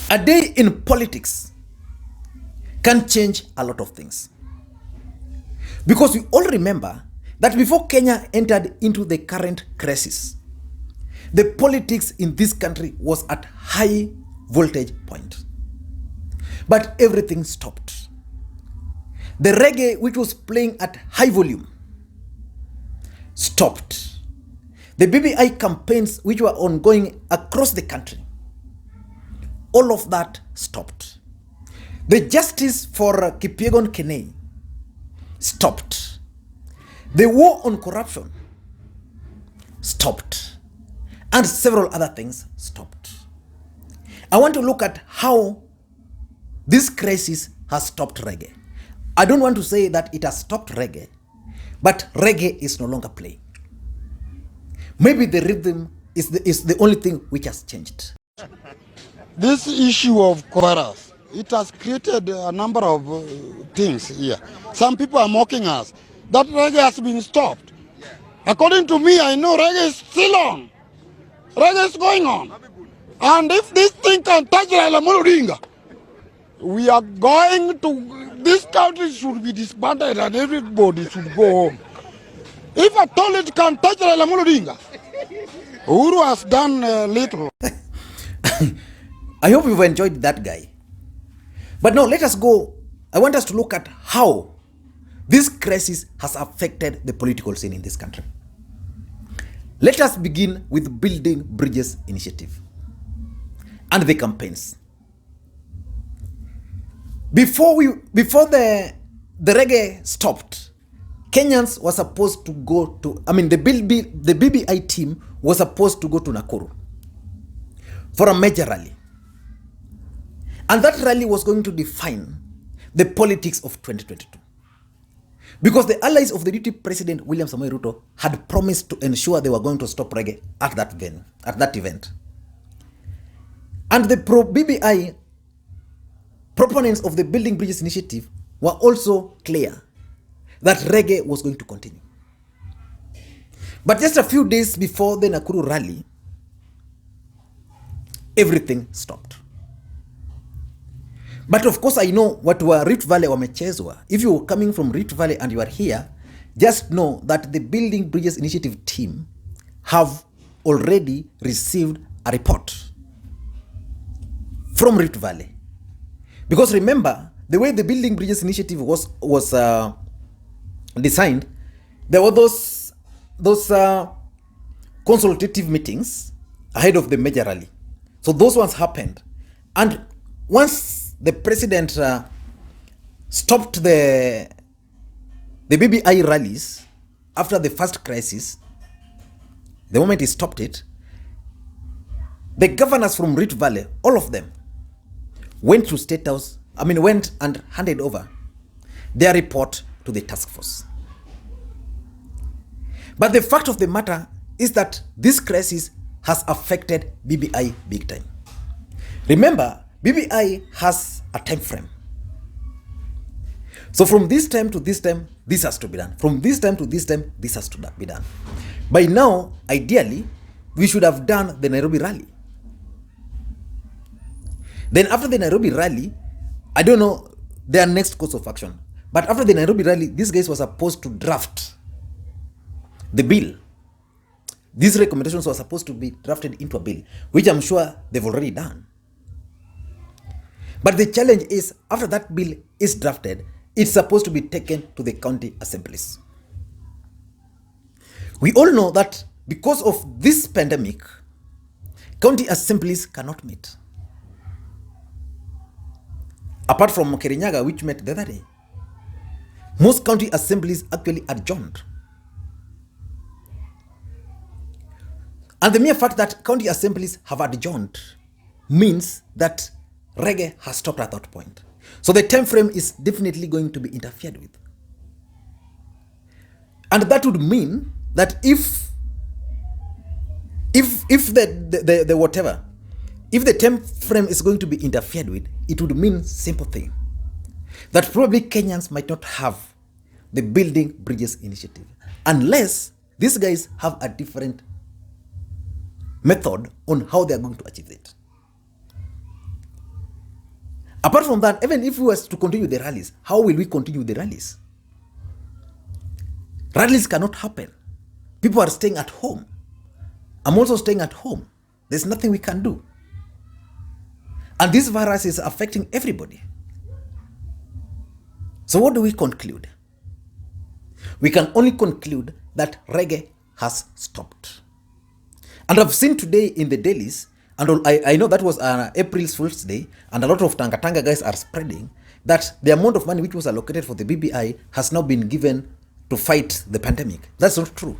A day in politics can change a lot of things. Because we all remember that before Kenya entered into the current crisis, the politics in this country was at high voltage point. But everything stopped. The reggae, which was playing at high volume, stopped. The BBI campaigns, which were ongoing across the country, all of that stopped. The justice for Kipyegon Kenei stopped. The war on corruption stopped. And several other things stopped. I want to look at how this crisis has stopped reggae. I don't want to say that it has stopped reggae, but reggae is no longer playing. Maybe the rhythm is the only thing which has changed. This issue of coronavirus, it has created a number of things here. Some people are mocking us that reggae has been stopped. According to me, I know reggae is still on. Reggae is going on. And if this thing can touch Raila Odinga, we are going to, this country should be disbanded and everybody should go home. If at all it can touch Raila Odinga, Uhuru has done little. I hope you've enjoyed that guy. But now let us go. I want us to look at how this crisis has affected the political scene in this country. Let us begin with Building Bridges initiative and the campaigns. Before the reggae stopped, Kenyans were supposed to go to, the BBI team was supposed to go to Nakuru for a major rally. And that rally was going to define the politics of 2022. Because the allies of the deputy president, William Samoei Ruto, had promised to ensure they were going to stop reggae at that event. And the pro-BBI proponents of the Building Bridges initiative were also clear that reggae was going to continue. But just a few days before the Nakuru rally, everything stopped. But of course, I know what were Rift Valley wamechezwa. If you're coming from Rift Valley and you are here, just know that the Building Bridges initiative team have already received a report from Rift Valley. Because remember, the way the Building Bridges initiative was designed, there were those consultative meetings ahead of the major rally. So those ones happened. And once the president stopped the BBI rallies after the first crisis, the moment he stopped it, the governors from Rift Valley, all of them, went to State House, went and handed over their report to the task force. But the fact of the matter is that this crisis has affected BBI big time. Remember, BBI has a time frame. So from this time to this time, this has to be done. From this time to this time, this has to be done. By now, ideally, we should have done the Nairobi rally. Then after the Nairobi rally, I don't know their next course of action. But after the Nairobi rally, these guys were supposed to draft the bill. These recommendations were supposed to be drafted into a bill, which I'm sure they've already done. But the challenge is, after that bill is drafted, it's supposed to be taken to the county assemblies. We all know that because of this pandemic, county assemblies cannot meet. Apart from Kirinyaga, which met the other day, most county assemblies actually adjourned. And the mere fact that county assemblies have adjourned means that reggae has stopped at that point. So the time frame is definitely going to be interfered with. And that would mean that if the time frame is going to be interfered with, it would mean simple thing, that probably Kenyans might not have the Building Bridges initiative unless these guys have a different method on how they are going to achieve it. Apart from that, even if we were to continue the rallies, how will we continue the rallies? Rallies cannot happen. People are staying at home. I'm also staying at home. There's nothing we can do. And this virus is affecting everybody. So what do we conclude? We can only conclude that reggae has stopped. And I've seen today in the dailies, and I know that was April Fool's Day, and a lot of Tanga guys are spreading that the amount of money which was allocated for the BBI has now been given to fight the pandemic. That's not true.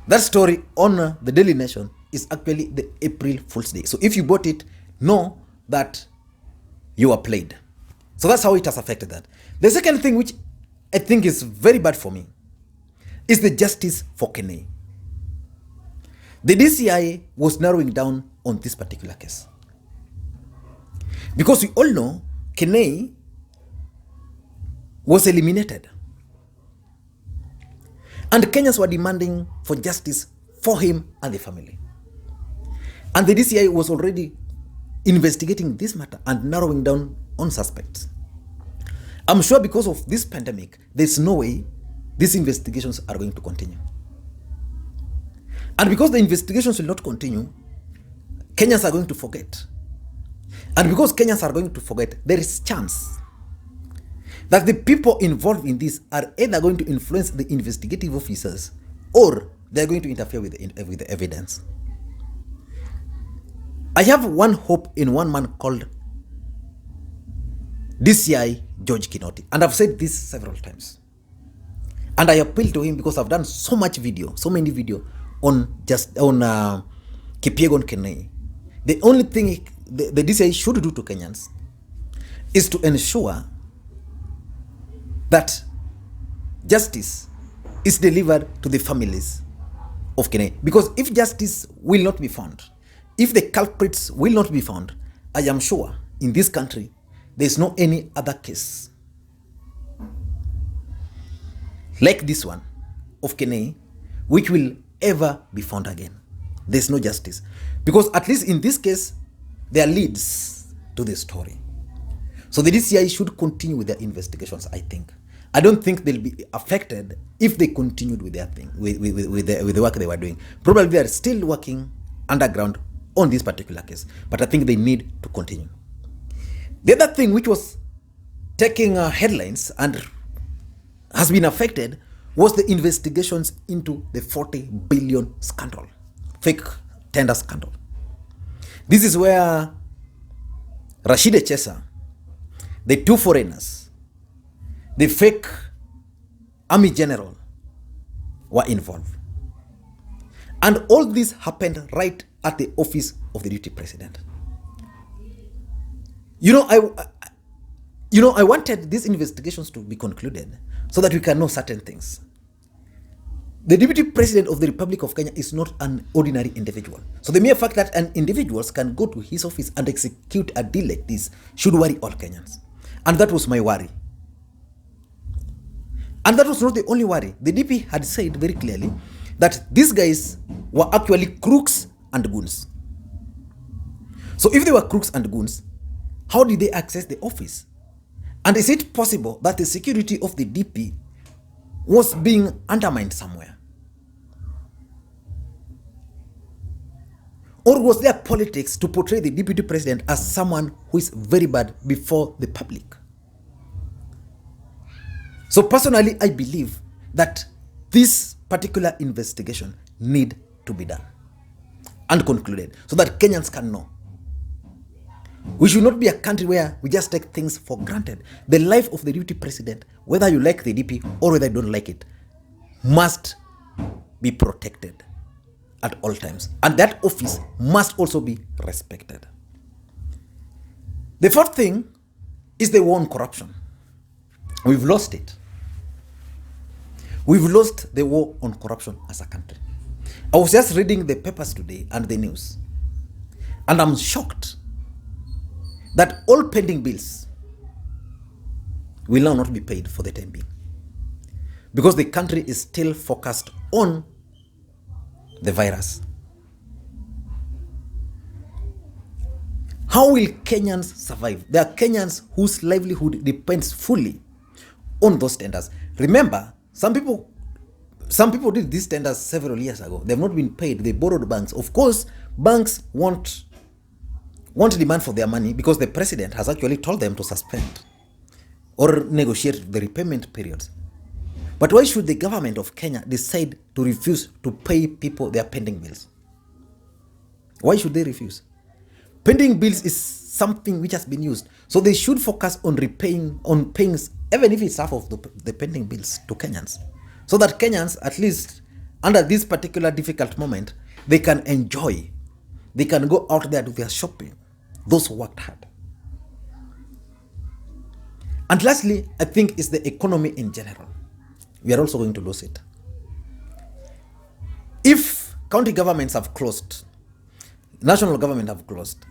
That story on the Daily Nation is actually the April Fool's Day. So if you bought it, know that you are played. So that's how it has affected that. The second thing which I think is very bad for me is the justice for Kenei. The DCI was narrowing down on this particular case. Because we all know Kenei was eliminated. And Kenyans were demanding for justice for him and the family. And the DCI was already investigating this matter and narrowing down on suspects. I'm sure because of this pandemic, there's no way these investigations are going to continue. And because the investigations will not continue, Kenyans are going to forget. And because Kenyans are going to forget, there is chance that the people involved in this are either going to influence the investigative officers or they're going to interfere with the evidence. I have one hope in one man called DCI George Kinoti, and I've said this several times. And I appeal to him because I've done so many video on Kipyegon Kenei. The only thing the DCI should do to Kenyans is to ensure that justice is delivered to the families of Kenei. Because if justice will not be found, if the culprits will not be found, I am sure in this country there is no any other case like this one of Kenei which will ever be found again. There's no justice. Because at least in this case, there are leads to the story. So the DCI should continue with their investigations, I think. I don't think they'll be affected if they continued with their thing, with the work they were doing. Probably they are still working underground on this particular case, but I think they need to continue. The other thing which was taking headlines and has been affected was the investigations into the 40 billion scandal, fake tender scandal. This is where Rashid Eches, the two foreigners, the fake army general were involved. And all this happened right at the office of the deputy president. I wanted these investigations to be concluded so that we can know certain things. The deputy president of the Republic of Kenya is not an ordinary individual. So the mere fact that an individual can go to his office and execute a deal like this should worry all Kenyans. And that was my worry. And that was not the only worry. The DP had said very clearly that these guys were actually crooks and goons. So if they were crooks and goons, how did they access the office? And is it possible that the security of the DP was being undermined somewhere? Or was there politics to portray the deputy president as someone who is very bad before the public? So personally, I believe that this particular investigation need to be done and concluded so that Kenyans can know. We should not be a country where we just take things for granted. The life of the deputy president, whether you like the DP or whether you don't like it, must be protected at all times. And that office must also be respected. The fourth thing is the war on corruption. We've lost it. We've lost the war on corruption as a country. I was just reading the papers today and the news, and I'm shocked that all pending bills will now not be paid for the time being, because the country is still focused on the virus. How will Kenyans survive? There are Kenyans whose livelihood depends fully on those tenders. Remember, some people did these tenders several years ago. They've not been paid. They borrowed banks. Of course, banks won't demand for their money because the president has actually told them to suspend or negotiate the repayment periods. But why should the government of Kenya decide to refuse to pay people their pending bills? Why should they refuse? Pending bills is something which has been used. So they should focus on paying, even if it's half of the pending bills to Kenyans. So that Kenyans, at least under this particular difficult moment, they can enjoy. They can go out there to their shopping. Those who worked hard. And lastly, I think it's the economy in general. We are also going to lose it. If county governments have closed, national government have closed,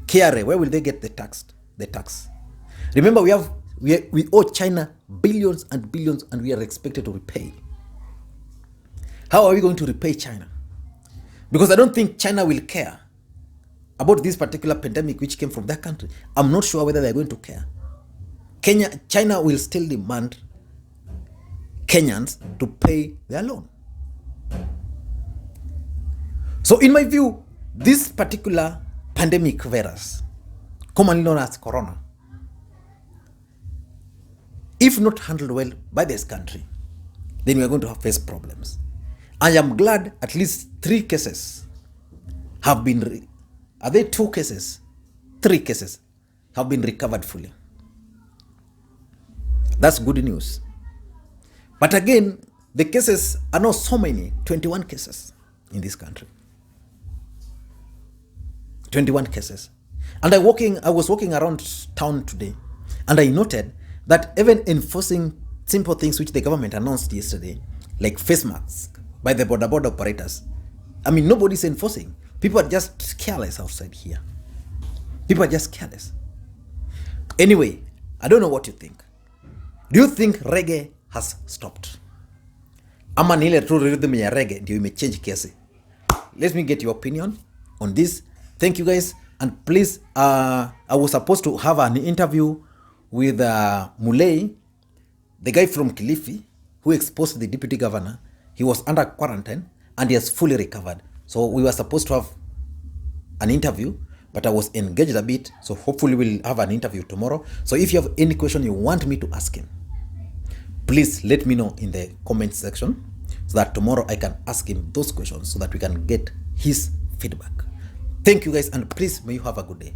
KRA, where will they get the tax? Remember, we owe China billions and billions, and we are expected to repay. How are we going to repay China? Because I don't think China will care about this particular pandemic which came from their country. I'm not sure whether they're going to care. China will still demand Kenyans to pay their loan. So in my view, this particular pandemic virus, commonly known as corona, if not handled well by this country, then we are going to face problems. I am glad at least 3 cases have been, are there 2 cases? 3 cases have been recovered fully. That's good news. But again, the cases are not so many, 21 cases in this country. 21 cases. And I was walking around town today, and I noted that even enforcing simple things which the government announced yesterday, like face masks by the border operators, I mean, nobody's enforcing. People are just careless outside here. People are just careless. Anyway, I don't know what you think. Do you think reggae has stopped? Ama ni ile true rhythm ya reggae ndio imechange kiasi? Let me get your opinion on this. Thank you guys, and please, I was supposed to have an interview with Mulei, the guy from Kilifi who exposed the deputy governor. He was under quarantine and he has fully recovered. So we were supposed to have an interview, but I was engaged a bit. So hopefully we'll have an interview tomorrow. So if you have any question you want me to ask him, please let me know in the comment section so that tomorrow I can ask him those questions so that we can get his feedback. Thank you guys, and please may you have a good day.